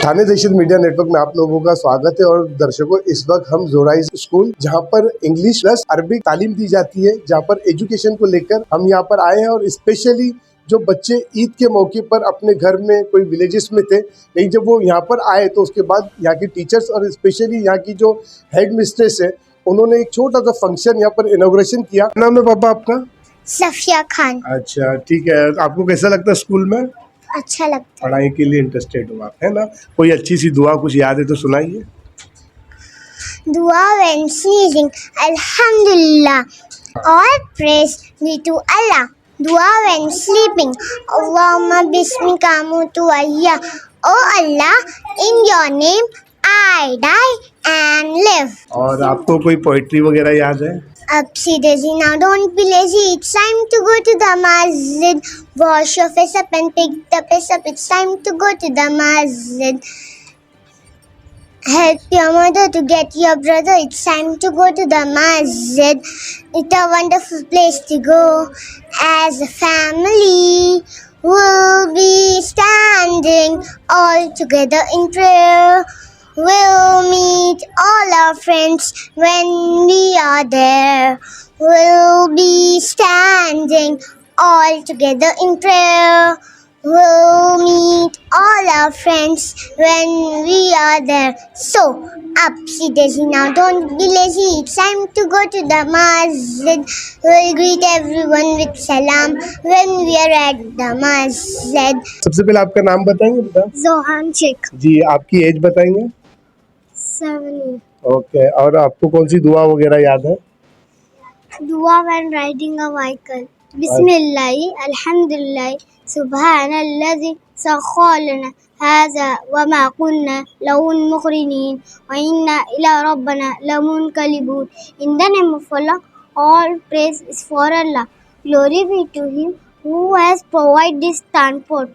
थाने दहशत media network में आप लोगों का स्वागत है। और दर्शकों, इस वक्त हम जोराई स्कूल, जहां पर इंग्लिश प्लस अरबिक तालीम दी जाती है, जहां पर एजुकेशन को लेकर हम यहां पर आए हैं। और स्पेशली जो बच्चे ईद के मौके पर अपने घर में कोई विलेजेस में थे, लेकिन जब वो यहाँ पर आए तो उसके बाद यहाँ की टीचर्स और स्पेशली यहाँ की जो हेड मिस्ट्रेस है, उन्होंने एक छोटा सा फंक्शन यहाँ पर इनॉग्रेशन किया। नाम है पापा आपका? सफिया खान। अच्छा, ठीक है। आपको कैसा लगता है स्कूल में? अच्छा लगता है। पढ़ाई के लिए इंटरेस्टेड हो आप, है ना? कोई अच्छी सी दुआ कुछ याद है तो सुनाइए। दुआ when sneezing, Alhamdulillah. All praise be to Allah. Dua when sleeping, Allahumma bismika amutu wa ahya. Oh Allah, in your name I die and live. और आपको कोई पोइट्री वगैरह याद है? Up सीधे जी, now don't be lazy. It's time to go to the masjid. Wash your face up and pick the pace up. It's time to go to the masjid. Help your mother to get your brother. It's time to go to the masjid. It's a wonderful place to go. As a family, we'll be standing all together in prayer. We'll meet all our friends when we are there. We'll be standing all together in prayer. We'll meet all our friends when we are there. So, up, Siddhi, now don't be lazy. It's time to go to the masjid. We'll greet everyone with salam when we are at the masjid. सबसे पहले आपका नाम बताएंगे बेटा? Zohan Sheikh. जी, आपकी as बताएंगे? 7. Okay. और आपको कौन सी दुआ वगैरह याद है? Dua when riding a vehicle. Bismillah, Alhamdulillah, Subhanallah, Sakhkhara hadha wa ma kunna lahu muqrinin wa inna ila rabbina lamunqalibun. In the name of Allah, all praise is for Allah. Glory be to Him who has provided this transport.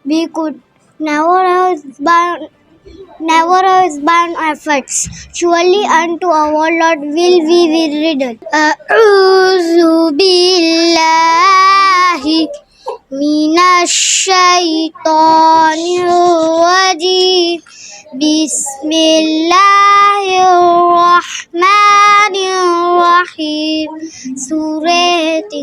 We could never have bound efforts. Surely unto our Lord will we be riddle. A'udhu billahi minash shaitanir rajim. Bismillahirrahmanirrahim. Surati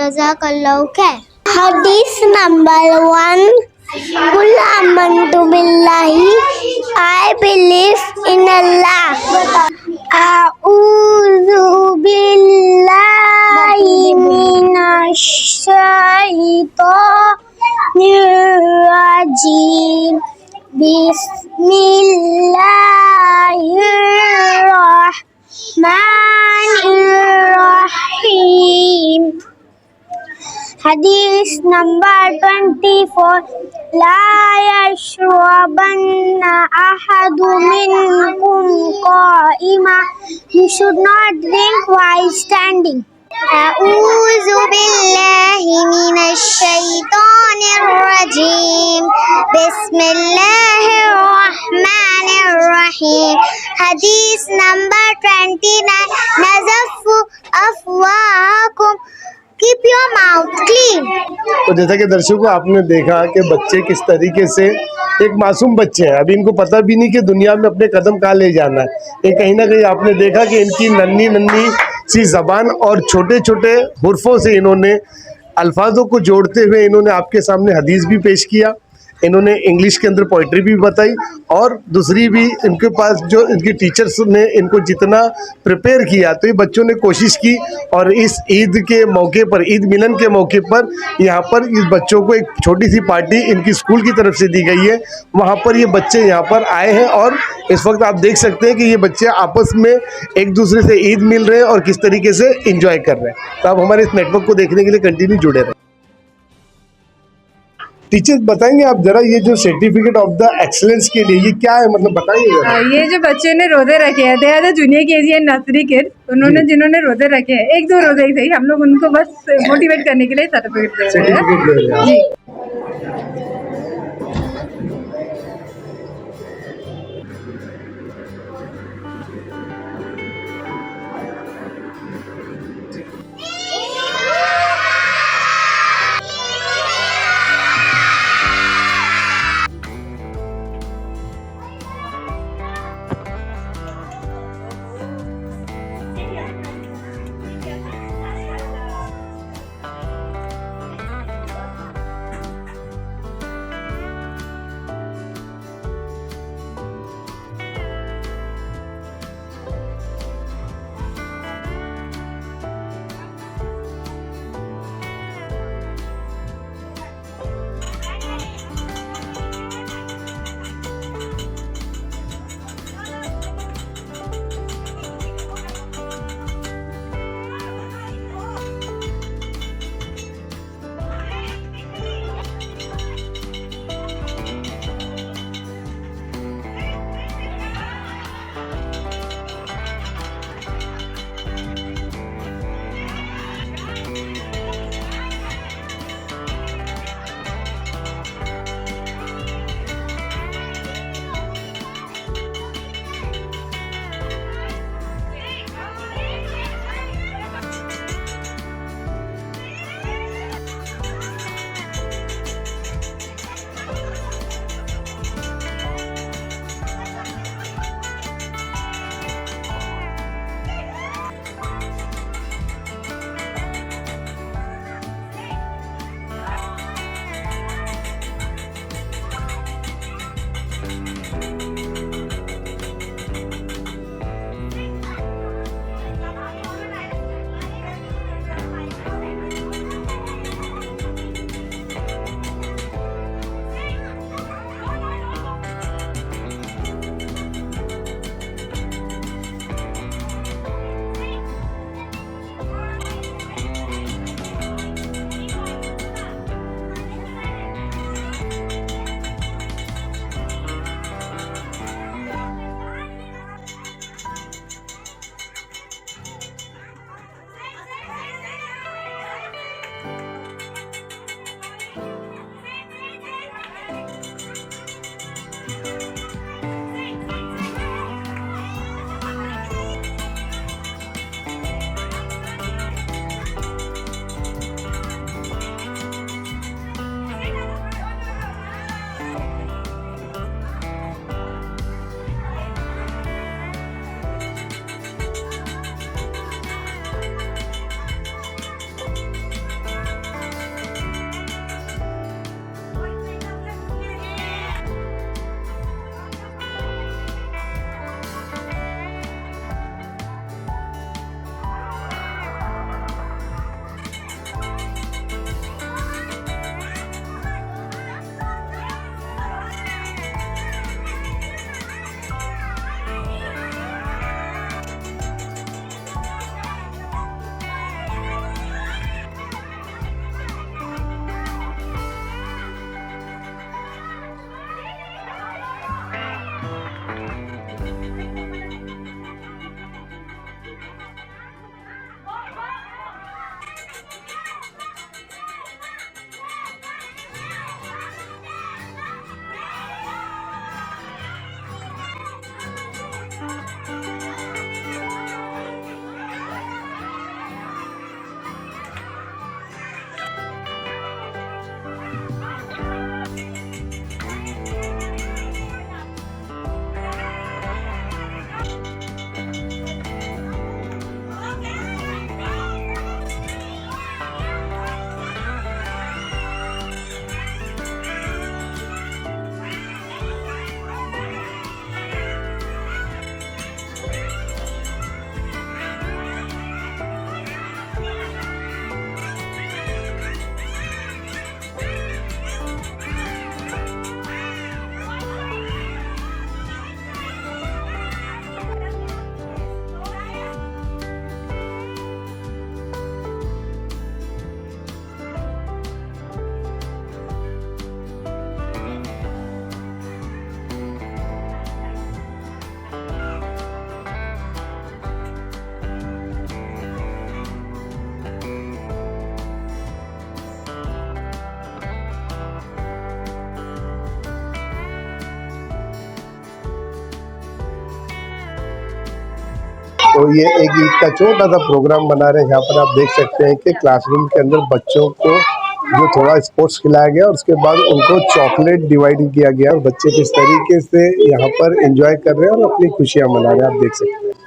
Jazakallahu khair. Hadith number 1. Qul amantu billahi, I believe in Allah. A'udhu billahi minash shaitanir rajim. Bismillahirrahmanirrahim. Hadith number 24. La yashrabanna ahadu minkum qa'ima. You should not drink while standing. A'udhu billahi minash shaitanir rajim. Bismillahirrahmanirrahim. Hadith number 29. Nazaffu afwahakum. Keep your mouth clean. तो जैसा कि दर्शकों आपने देखा कि बच्चे किस तरीके से, एक मासूम बच्चे हैं, अभी इनको पता भी नहीं कि दुनिया में अपने कदम कहाँ ले जाना है। ये कहीं ना कहीं आपने देखा कि इनकी नन्ही नन्ही सी ज़बान और छोटे छोटे हुर्फों से इन्होंने अल्फाजों को जोड़ते हुए इन्होंने आपके सामने हदीस भी पेश किया। इन्होंने इंग्लिश के अंदर पोइट्री भी बताई और दूसरी भी इनके पास जो इनके टीचर्स ने इनको जितना प्रिपेयर किया, तो ये बच्चों ने कोशिश की और इस ईद के मौके पर, ईद मिलन के मौके पर यहाँ पर इस बच्चों को एक छोटी सी पार्टी इनकी स्कूल की तरफ से दी गई है। वहाँ पर ये बच्चे यहाँ पर आए हैं और इस वक्त आप देख सकते हैं कि ये बच्चे आपस में एक दूसरे से ईद मिल रहे हैं और किस तरीके से एंजॉय कर रहे हैं। तो आप हमारे इस नेटवर्क को देखने के लिए कंटिन्यू जुड़े रहें। टीचर्स बताएंगे आप जरा, ये जो सर्टिफिकेट ऑफ द एक्सीलेंस के लिए ये क्या है, मतलब बताइए जरा। ये जो बच्चे ने रोजे रखे हैं, they are the junior KG and nursery kid, उन्होंने जिन्होंने रोजे रखे हैं, एक दो रोजे ही सही, हम लोग उनको बस मोटिवेट करने के लिए सर्टिफिकेट दे रहे हैं जी। तो ये एक ईद का छोटा सा प्रोग्राम बना रहे हैं। यहाँ पर आप देख सकते हैं कि क्लासरूम के अंदर बच्चों को जो थोड़ा स्पोर्ट्स खिलाया गया और उसके बाद उनको चॉकलेट डिवाइड किया गया और बच्चे किस तरीके से यहाँ पर एंजॉय कर रहे हैं और अपनी खुशियाँ मना रहे हैं, आप देख सकते हैं।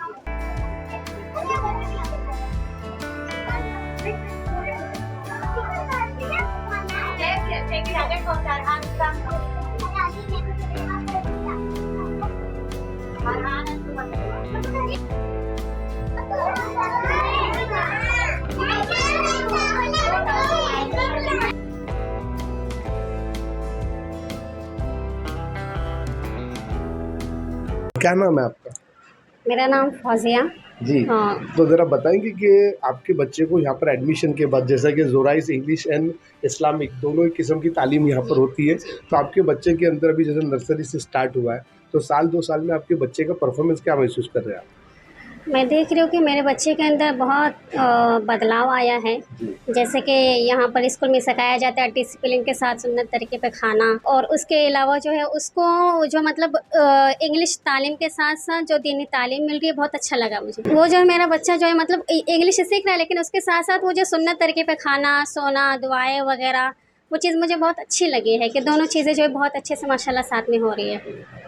क्या नाम है आपका? मेरा नाम फौजिया। जी हाँ। तो ज़रा बताएंगे कि आपके बच्चे को यहाँ पर एडमिशन के बाद, जैसा कि जोराइस इंग्लिश एंड इस्लामिक दोनों ही किस्म की तालीम यहाँ पर होती है, तो आपके बच्चे के अंदर अभी जैसे नर्सरी से स्टार्ट हुआ है, तो साल 2 साल में आपके बच्चे का परफॉर्मेंस क्या महसूस कर रहे हैं आप? मैं देख रही हूँ कि मेरे बच्चे के अंदर बहुत बदलाव आया है। जैसे कि यहाँ पर स्कूल में सिखाया जाता है डिसिप्लिन के साथ सुन्नत तरीके पे खाना, और उसके अलावा जो है उसको जो मतलब इंग्लिश तालीम के साथ साथ जो दीनी तालीम मिल रही है, बहुत अच्छा लगा मुझे। वो जो है मेरा बच्चा जो है मतलब इंग्लिश सीख रहा है, लेकिन उसके साथ साथ वो जो सुन्नत तरीके पे खाना, सोना, दुआएं वगैरह, वो चीज़ मुझे बहुत अच्छी लगी है कि दोनों चीज़ें जो है बहुत अच्छे से माशाल्लाह साथ में हो रही है।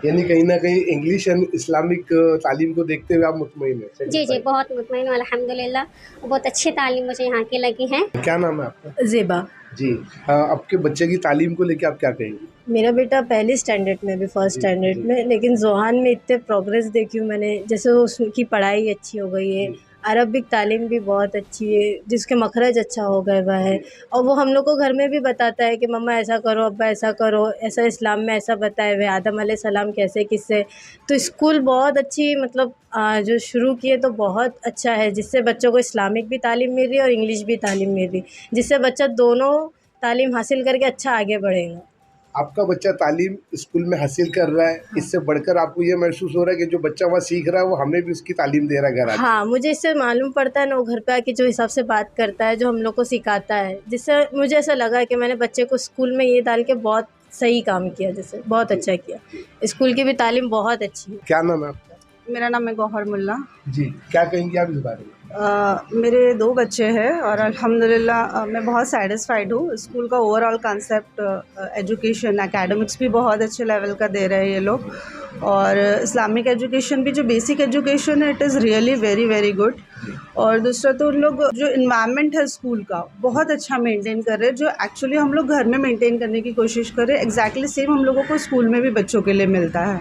यानी कहीं ना कहीं इंग्लिश एंड इस्लामिक तालीम को देखते हुए आप मुतमईन हैं? जी जी, बहुत मुतमईन हूँ अल्हम्दुलिल्लाह। बहुत अच्छी तालीम मुझे यहाँ की लगी है। क्या नाम है आपका? ज़ेबा। जी आपके बच्चे की तालीम को लेकर आप क्या कहेंगे? मेरा बेटा पहली स्टैंडर्ड में, भी फर्स्ट स्टैंडर्ड में, लेकिन ज़ोहान में इतने प्रोग्रेस देखी हूँ मैंने। जैसे उसकी पढ़ाई अच्छी हो गई है, अरबिक तालीम भी बहुत अच्छी है, जिसके मखरज अच्छा हो गया हुआ है, और वो हम लोग को घर में भी बताता है कि मम्मा ऐसा करो, अब्बा ऐसा करो, ऐसा इस्लाम में ऐसा बताए हुए, आदम अलैहिस्सलाम कैसे किससे। तो स्कूल बहुत अच्छी मतलब जो शुरू किए तो बहुत अच्छा है, जिससे बच्चों को इस्लामिक भी तालीम मिल रही है और इंग्लिश भी तालीम मिल रही, जिससे बच्चा दोनों तालीम हासिल करके अच्छा आगे बढ़ेगा। आपका बच्चा तालीम स्कूल में हासिल कर रहा है, इससे बढ़कर आपको ये महसूस हो रहा है कि जो बच्चा वहाँ सीख रहा है वो हमें भी उसकी तालीम दे रहा है घर आके? हाँ, मुझे इससे मालूम पड़ता है ना, वो घर पे आके जो हिसाब से बात करता है, जो हम लोग को सिखाता है, जिससे मुझे ऐसा लगा कि मैंने बच्चे को स्कूल में ये डाल के बहुत सही काम किया, जैसे बहुत अच्छा किया। स्कूल की भी तालीम बहुत अच्छी है। क्या नाम है आपका? मेरा नाम है गौहर मुल्ला। जी क्या कहेंगे आप इस बारे में? मेरे 2 बच्चे हैं और अल्हम्दुलिल्लाह मैं बहुत सैटिस्फाइड हूँ। स्कूल का ओवरऑल कॉन्सेप्ट, एजुकेशन, एकेडमिक्स भी बहुत अच्छे लेवल का दे रहे हैं ये लोग, और इस्लामिक एजुकेशन भी, जो बेसिक एजुकेशन है, it is really very very good. और दूसरा तो उन लोग जो इन्वायरमेंट है स्कूल का बहुत अच्छा मेंटेन कर रहे हैं, जो एक्चुअली हम लोग घर में मेंटेन करने की कोशिश कर रहे हैं, एग्जैक्टली सेम हम लोगों को स्कूल में भी बच्चों के लिए मिलता है।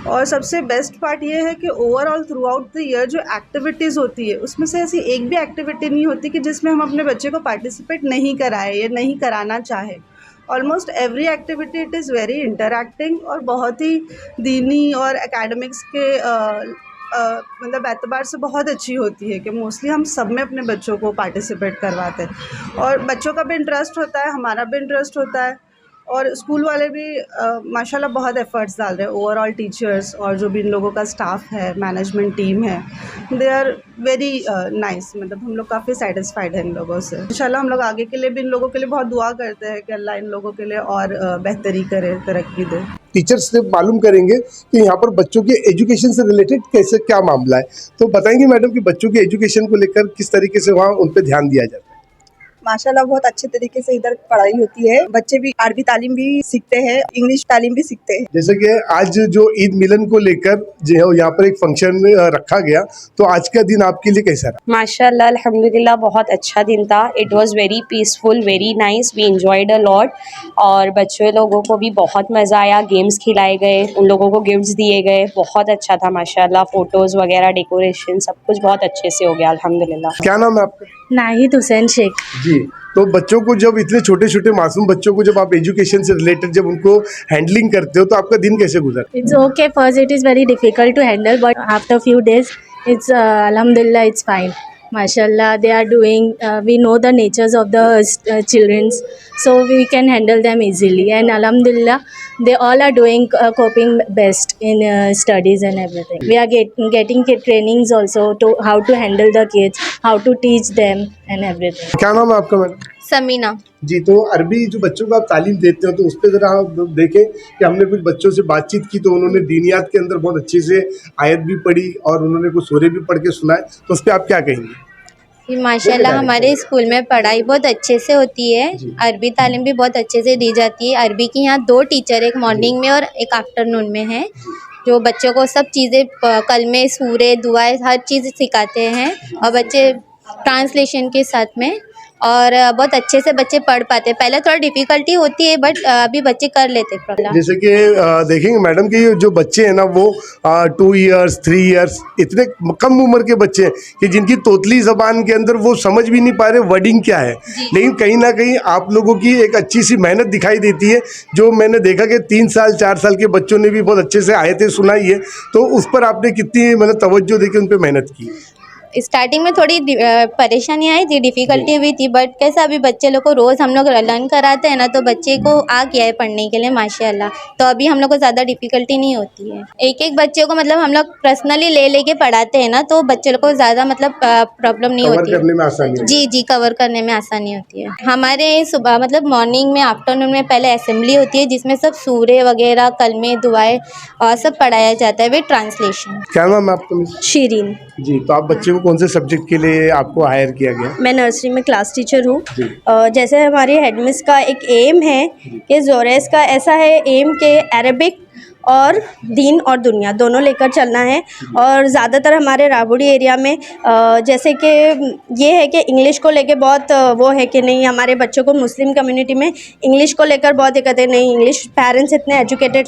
और सबसे बेस्ट पार्ट ये है कि overall through out the year जो एक्टिविटीज़ होती है, उसमें से ऐसी एक भी एक्टिविटी नहीं होती कि जिसमें हम अपने बच्चे को पार्टिसिपेट नहीं कराएं या नहीं कराना चाहें। Almost every activity it is very interacting और बहुत ही दीनी और एकेडमिक्स के मतलब एतबार से बहुत अच्छी होती है कि मोस्टली हम सब में अपने बच्चों को पार्टिसिपेट करवाते हैं, और बच्चों का भी इंटरेस्ट होता है, हमारा भी इंटरेस्ट होता है, और स्कूल वाले भी माशाल्लाह बहुत एफ़र्ट्स डाल रहे हैं। ओवरऑल टीचर्स और जो भी इन लोगों का स्टाफ है, मैनेजमेंट टीम है, दे आर वेरी नाइस। मतलब हम लोग काफ़ी सेटिस्फाइड हैं इन लोगों से। इंशाल्लाह हम लोग आगे के लिए भी इन लोगों के लिए बहुत दुआ करते हैं कि अल्लाह इन लोगों के लिए और बेहतरी करे, तरक्की दे। टीचर्स से मालूम करेंगे कि यहाँ पर बच्चों के एजुकेशन से रिलेटेड कैसे क्या मामला है, तो बताएंगे मैडम कि बच्चों के एजुकेशन को लेकर किस तरीके से वहाँ उन पर ध्यान दिया जाता है? माशाल्लाह बहुत अच्छे तरीके से इधर पढ़ाई होती है। बच्चे भी अरबी तालीम भी सीखते हैं, इंग्लिश तालीम भी सीखते हैं। जैसे कि आज जो ईद मिलन को लेकर जो है यहाँ पर एक फंक्शन रखा गया, तो आज का दिन आपके लिए कैसा रहा? माशाल्लाह अल्हम्दुलिल्लाह बहुत अच्छा दिन था। It was very peaceful, very nice, we enjoyed a lot, और बच्चों लोगों को भी बहुत मज़ा आया। गेम्स खिलाए गए, उन लोगों को गिफ्ट्स दिए गए, बहुत अच्छा था माशाल्लाह। फ़ोटोज़ वगैरह, डेकोरेशन सब कुछ बहुत अच्छे से हो गया अल्हम्दुलिल्लाह। क्या नाम है आपका? नाहिद हुसैन शेख। जी तो बच्चों को जब इतने छोटे छोटे मासूम बच्चों को जब आप एजुकेशन से रिलेटेड जब उनको हैंडलिंग करते हो, तो आपका दिन कैसे गुजरा? It's okay. First, it is very difficult to handle, but after few days, it's alhamdulillah, it's fine. Mashallah, they are doing. We know the natures of the childrens, so we can handle them easily. And alhamdulillah, they all are doing coping best in studies and everything. We are getting trainings also to how to handle the kids, how to teach them and everything. क्या नाम है आपका madam? Samina. जी, तो अरबी जो बच्चों को आप तालीम देते हो तो उस पर ज़रा आप देखें कि हमने कुछ बच्चों से बातचीत की तो उन्होंने दीनियात के अंदर बहुत अच्छे से आयत भी पढ़ी और उन्होंने कुछ सूरे भी पढ़ के सुनाए, तो उस पर आप क्या कहेंगे? माशाल्लाह हमारे स्कूल में पढ़ाई बहुत अच्छे से होती है, अरबी तालीम भी बहुत अच्छे से दी जाती है। अरबी की यहाँ 2 टीचर, एक मॉर्निंग में और एक आफ्टरनून में है, जो बच्चों को सब चीज़ें कलमे, सूरे, दुआएं हर चीज़ सिखाते हैं और बच्चे ट्रांसलेशन के साथ में और बहुत अच्छे से बच्चे पढ़ पाते हैं। पहले थोड़ा डिफ़िकल्टी होती है बट अभी बच्चे कर लेते हैं। जैसे कि देखेंगे मैडम कि जो बच्चे हैं ना वो 2 इयर्स 3 इयर्स इतने कम उम्र के बच्चे हैं कि जिनकी तोतली ज़बान के अंदर वो समझ भी नहीं पा रहे वर्डिंग क्या है, लेकिन कहीं ना कहीं आप लोगों की एक अच्छी सी मेहनत दिखाई देती है। जो मैंने देखा कि 3 साल 4 साल के बच्चों ने भी बहुत अच्छे से आयतें सुनाई है, तो उस पर आपने कितनी मतलब तवज्जो देके उन पर मेहनत की? स्टार्टिंग में थोड़ी परेशानी आई थी, डिफ़िकल्टी हुई थी, बट कैसा अभी बच्चे लोग को रोज़ हम लोग लर्न कराते हैं ना, तो बच्चे को आ गया है पढ़ने के लिए माशाल्लाह, तो अभी हम लोग को ज़्यादा डिफ़िकल्टी नहीं होती है। एक बच्चे को मतलब हम लोग पर्सनली ले के पढ़ाते हैं ना, तो बच्चे लोग को ज़्यादा मतलब प्रॉब्लम नहीं होती है, करने में आसानी जी कवर करने में आसानी होती है। हमारे सुबह मतलब मॉर्निंग में, आफ्टरनून में पहले असेंबली होती है जिसमें सब सूरे वगैरह, कलमे, दुआएं और सब पढ़ाया जाता है विद ट्रांसलेशन। क्या नाम है आपका? शीरीन। जी, तो आप बच्चे को कौन से सब्जेक्ट के लिए आपको हायर किया गया? मैं नर्सरी में क्लास टीचर हूँ। जैसे हमारी हेडमिस का एक एम है कि जोरेस का ऐसा है एम के अरबिक और दीन और दुनिया दोनों लेकर चलना है। और ज़्यादातर हमारे राबड़ी एरिया में जैसे कि ये है कि इंग्लिश को लेके बहुत वो है कि नहीं, हमारे बच्चों को मुस्लिम कम्युनिटी में इंग्लिश को लेकर बहुत दिक्कत है, नहीं इंग्लिश पेरेंट्स इतने एजुकेटेड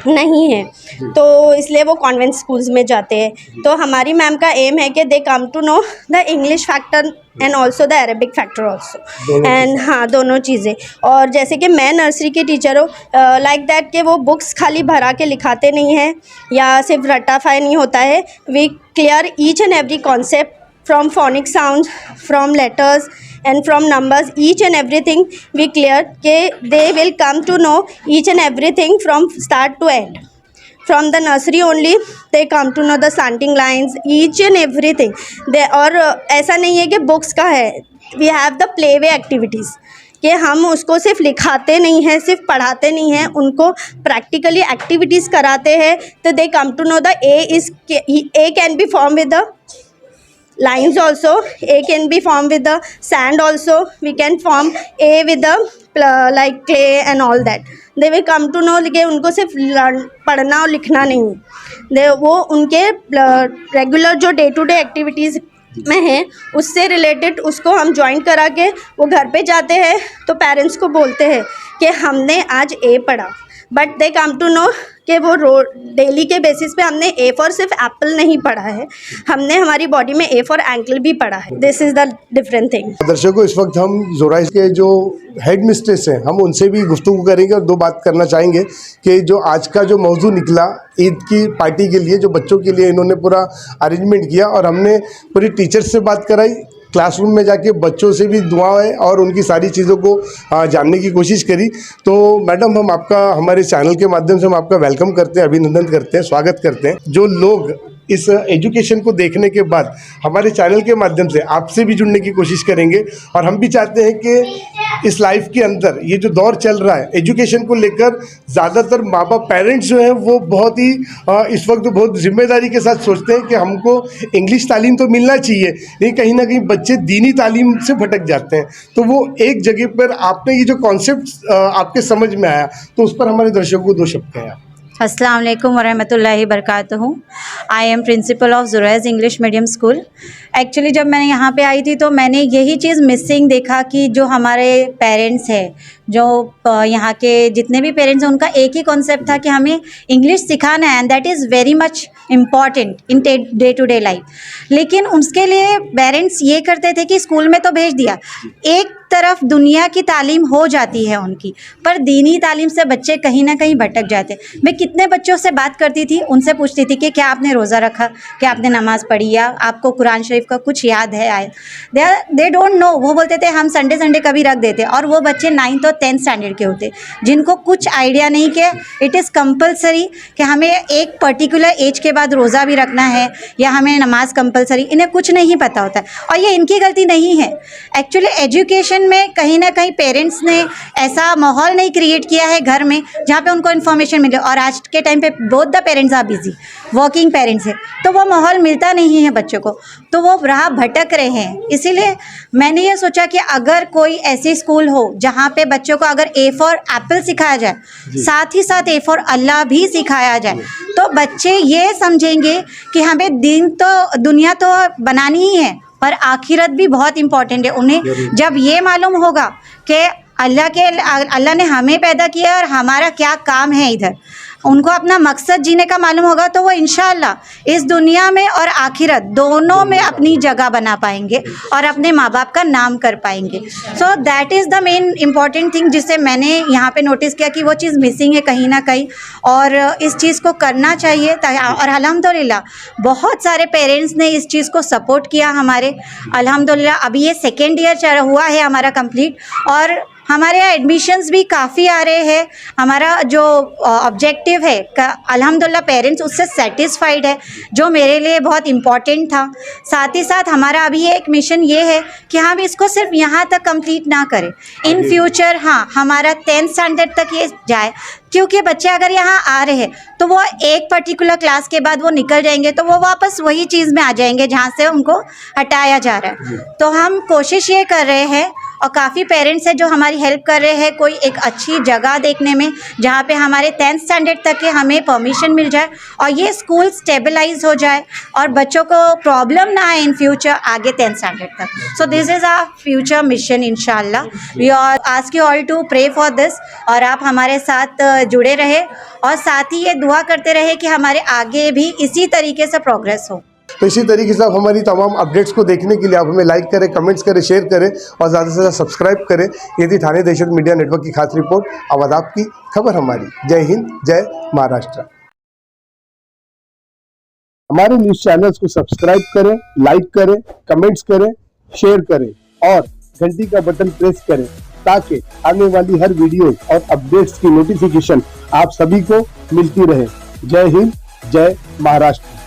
नहीं हैं, तो इसलिए वो कॉन्वेंट स्कूल्स में जाते हैं। तो हमारी मैम का एम है कि they come to know the English factor and also the Arabic factor also and हाँ दोनों चीज़ें। और जैसे कि मैं नर्सरी की टीचर हूँ, लाइक दैट कि वो बुक्स खाली भरा के लिखाते नहीं हैं या सिर्फ रट्टाफाई नहीं होता है। We clear each and every concept from phonic sound, from letters and from numbers, each and everything we clear के they will come to know each and everything from start to end. From the nursery only they come to know the slanting lines, each and everything. They और ऐसा नहीं है कि books का है, we have the play way activities कि हम उसको सिर्फ लिखाते नहीं हैं, सिर्फ पढ़ाते नहीं हैं, उनको प्रैक्टिकली एक्टिविटीज़ कराते हैं। तो they come to know the A can be formed with the lines also, A can be formed with the sand also, we can form A with the like clay and all that. They will come to know कि उनको सिर्फ पढ़ना और लिखना नहीं, वो उनके regular जो डे टू डे एक्टिविटीज़ में है उससे रिलेटेड उसको हम ज्वाइन करा के वो घर पे जाते हैं तो पेरेंट्स को बोलते हैं कि हमने आज ए पढ़ा, but they come to know कि वो डेली के बेसिस पे हमने ए फॉर सिर्फ एप्पल नहीं पढ़ा है, हमने हमारी बॉडी में ए फॉर एंकल भी पढ़ा है। This is the different thing. दर्शकों, इस वक्त हम जोराइस के जो हेड मिस्ट्रेस हैं हम उनसे भी गुफ्तगू करेंगे और 2 बात करना चाहेंगे कि जो आज का जो मौजू निकला ईद की पार्टी के लिए, जो बच्चों के लिए इन्होंने पूरा अरेंजमेंट किया और हमने पूरी टीचर से बात कराई, क्लासरूम में जाके बच्चों से भी दुआएं और उनकी सारी चीज़ों को जानने की कोशिश करी। तो मैडम, हम आपका हमारे चैनल के माध्यम से हम आपका वेलकम करते हैं, अभिनंदन करते हैं, स्वागत करते हैं। जो लोग इस एजुकेशन को देखने के बाद हमारे चैनल के माध्यम से आपसे भी जुड़ने की कोशिश करेंगे और हम भी चाहते हैं कि इस लाइफ के अंदर ये जो दौर चल रहा है एजुकेशन को लेकर, ज़्यादातर माँ बाप पेरेंट्स जो हैं वो बहुत ही इस वक्त बहुत जिम्मेदारी के साथ सोचते हैं कि हमको इंग्लिश तालीम तो मिलना चाहिए, लेकिन कहीं ना कहीं बच्चे दीनी तालीम से भटक जाते हैं। तो वो एक जगह पर आपने ये जो कॉन्सेप्ट आपके समझ में आया तो उस पर हमारे दर्शकों को 2 शब्द कहें। अस्सलाम वालेकुम वरहमतुल्लाहि बरकातहू। I am principal of Zorais English medium school. Actually जब मैंने यहाँ पे आई थी तो मैंने यही चीज़ मिसिंग देखा कि जो हमारे पेरेंट्स हैं, जो यहाँ के जितने भी पेरेंट्स हैं, उनका एक ही कॉन्सेप्ट था कि हमें इंग्लिश सिखाना है and that is very much important in day to day life. लेकिन उसके लिए पेरेंट्स ये करते थे कि स्कूल में तो भेज दिया, एक तरफ दुनिया की तालीम हो जाती है उनकी, पर दीनी तालीम से बच्चे कहीं ना कहीं भटक जाते हैं। मैं कितने बच्चों से बात करती थी, उनसे पूछती थी कि क्या आपने रोज़ा रखा, क्या आपने नमाज़ पढ़ी, या आपको कुरान शरीफ का कुछ याद है आए। They don't know. वो बोलते थे हम संडे कभी रख देते, और वो बच्चे 9th और 10th स्टैंडर्ड के होते जिनको कुछ आइडिया नहीं कि इट इज़ कंपलसरी कि हमें एक पर्टिकुलर एज के बाद रोज़ा भी रखना है या हमें नमाज कंपलसरी, इन्हें कुछ नहीं पता होता है। और ये इनकी गलती नहीं है, एक्चुअली एजुकेशन में कहीं ना कहीं पेरेंट्स ने ऐसा माहौल नहीं क्रिएट किया है घर में जहाँ पे उनको इन्फॉर्मेशन मिले। और आज के टाइम पे both the parents are busy, working parents है, तो वो माहौल मिलता नहीं है बच्चों को, तो वो राह भटक रहे हैं। इसीलिए मैंने ये सोचा कि अगर कोई ऐसी स्कूल हो जहाँ पे बच्चों को अगर ए फॉर एप्पल सिखाया जाए, साथ ही साथ ए फॉर अल्लाह भी सिखाया जाए, तो बच्चे ये समझेंगे कि हमें दुनिया तो बनानी ही है, पर आखिरत भी बहुत इम्पोर्टेंट है। उन्हें जब ये मालूम होगा कि अल्लाह ने हमें पैदा किया और हमारा क्या काम है इधर, उनको अपना मकसद जीने का मालूम होगा, तो वो इंशाअल्लाह इस दुनिया में और आखिरत दोनों में अपनी जगह बना पाएंगे और अपने माँ बाप का नाम कर पाएंगे। So that is the main important thing जिसे मैंने यहाँ पे नोटिस किया कि वो चीज़ मिसिंग है कहीं ना कहीं, और इस चीज़ को करना चाहिए। और अल्हम्दुलिल्लाह बहुत सारे पेरेंट्स ने इस चीज़ को सपोर्ट किया हमारे, अल्हम्दुलिल्लाह। अभी ये 2nd ईयर हुआ है हमारा कंप्लीट, और हमारे यहाँ एडमिशन्स भी काफ़ी आ रहे हैं। हमारा जो ऑब्जेक्टिव है अल्हम्दुलिल्लाह पेरेंट्स उससे सेटिस्फाइड है, जो मेरे लिए बहुत इम्पॉर्टेंट था। साथ ही साथ हमारा अभी एक मिशन ये है कि हम इसको सिर्फ यहाँ तक कंप्लीट ना करें, इन फ्यूचर हमारा 10th स्टैंडर्ड तक ये जाए, क्योंकि बच्चे अगर यहाँ आ रहे हैं तो वो एक पर्टिकुलर क्लास के बाद वो निकल जाएंगे, तो वो वापस वही चीज़ में आ जाएंगे जहाँ से उनको हटाया जा रहा है। तो हम कोशिश ये कर रहे हैं, और काफ़ी पेरेंट्स हैं जो हमारी हेल्प कर रहे हैं कोई एक अच्छी जगह देखने में जहाँ पे हमारे 10th स्टैंडर्ड तक के हमें परमिशन मिल जाए और ये स्कूल स्टेबलाइज हो जाए और बच्चों को प्रॉब्लम ना आए इन फ्यूचर आगे 10th स्टैंडर्ड तक। So this is our future mission इंशाल्लाह। We are ask you all to pray for this, और आप हमारे साथ जुड़े रहे और साथ ही ये दुआ करते रहे कि हमारे आगे भी इसी तरीके से प्रोग्रेस हो। तो इसी तरीके से आप हमारी तमाम अपडेट्स को देखने के लिए आप हमें लाइक करें, कमेंट्स करें, शेयर करें और ज़्यादा से ज़्यादा सब्सक्राइब करें। ये थी थाने दहशत मीडिया नेटवर्क की खास रिपोर्ट। आवाज़ आपकी, खबर हमारी। जय हिंद, जय महाराष्ट्र। हमारे न्यूज़ चैनल्स को सब्सक्राइब करें, लाइक करें, कमेंट्स करें, शेयर करें और घंटी का बटन प्रेस करें, ताकि आने वाली हर वीडियो और अपडेट्स की नोटिफिकेशन आप सभी को मिलती रहे। जय हिंद, जय महाराष्ट्र।